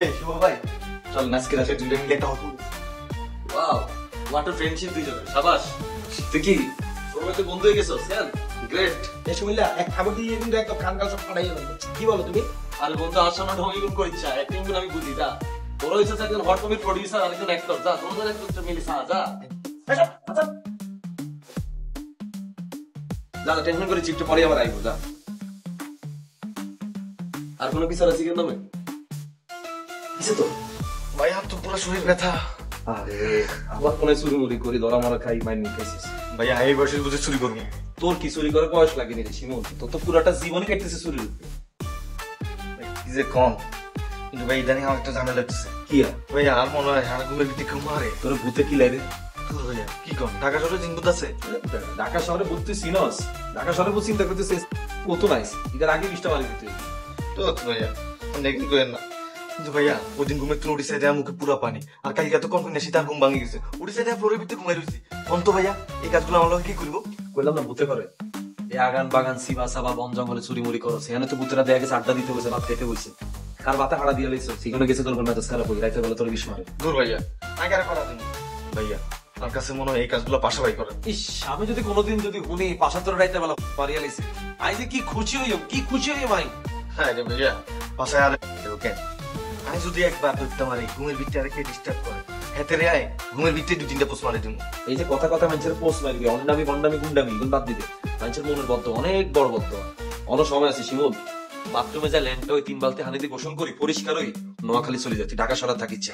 শুভ ভাই চল নাচকে রাখে দুইটা মিলে একটা হতো। ওয়াও হোয়াট আ ফ্রেন্ডশিপ দুইজনের শাবাশ। তুই কি তোর মধ্যে বন্ধু হয়ে গেছস কেন? গ্রেট। এই শুনলা এক খাবার দিয়ে কিন্তু একদম কান কাল সব ফাটাই গেল। কি বলো তুমি? আরে বন্ধু আর সামনে ঢঙ্গি গুণ করিস অ্যাক্টিং গুণ আমি বুঝি যা। তোর হইছে একজন হট মুভির প্রোডিউসার আর একজন অ্যাক্টর যা তোদের একটু মিলিস যা। যা টেনশন করে চিপটা পরে আবার আইবো যা। আর কোনো কিছু আছে কেন নামে? কিসে তো? ভাই হাত তো পুরো শরীর ব্যথা। আরে আবার কোনে চুরি মুড়ি করি ধরা মারা খাই মাইন খাইছিস। ভাইয়া এই বয়সে বুঝে চুরি করবো? তোর কি চুরি করে বয়স লাগেনি রে শিমুল, তোর তো পুরাটা জীবনই কাটতেছে চুরির উপরে। কি যে কম, কিন্তু ভাই ইদানিং আমার একটা ঝামেলা লাগতেছে। কি আর ভাইয়া আর মনে হয় আর ঘুমের ভিতরে কেউ মারে। তোর ভূতে কি লাগে? তোর ভাইয়া কি কম, ঢাকা শহরে জিনবুত আছে? ঢাকা শহরে বুঝতে চিনস? ঢাকা শহরে বুঝ চিন্তা করতেছিস কত নাইস, এটার আগে বিশটা মারি দিতে। তো ভাইয়া নেগিং করেন না, কিন্তু ভাইয়া ওই দিন ঘুমের তুলে উঠিছে দেয়া মুখে পুরা পানি, আর কালকে তো কনফিডেন্স তার ঘুম ভাঙি গেছে, উঠিছে দেয়া ফ্লোরের ভিতরে ঘুমাই রয়েছি। কোন তো ভাইয়া এই কাজগুলো আমার লগে কি করবো? কইলাম না ভূতে করে। এই আগান বাগান সিবা সাবা বন জঙ্গলে চুরি মুড়ি করছে, এখানে তো ভূতেরা দেখা গেছে আড্ডা দিতে বসে ভাত খেতে বসে। কার বাতা হাড়া দিয়ে লাইছো সেখানে গেছে তোর মেজাজ খারাপ হয়ে রাইতে বেলা তোর বিষ মারে। দূর ভাইয়া আগে আর করা দিন। ভাইয়া আমার কাছে মনে হয় এই কাজগুলো পাশাপাশি করে। ইস আমি যদি কোনোদিন যদি শুনি পাশা তোর রাইতে বেলা পারিয়া লাইছে আই যে কি খুশি হইও, কি খুশি হইও ভাই। হ্যাঁ রে ভাইয়া পাশায় আর কেন আমি যদি একবার ধরতে পারি ঘুমের ভিতরে আর কে ডিস্টার্ব করে হেতে রে আয় ঘুমের ভিতরে দুই তিনটা পোস্ট মারি দিব। এই যে কথা কথা মানুষের পোস্ট মারবি অন্ডামি বন্ডামি গুন্ডামি এগুলো বাদ দিতে। মানুষের মনের বদ্ধ অনেক বড় বদ্ধ। অনেক সময় আছে শিমুল, বাথরুমে যা ল্যান্ডটা ওই 3 বালতি হানি দিয়ে গোসল করি পরিষ্কার হই নোয়াখালী চলে যাচ্ছি, ঢাকা শহরে থাকিচ্ছে।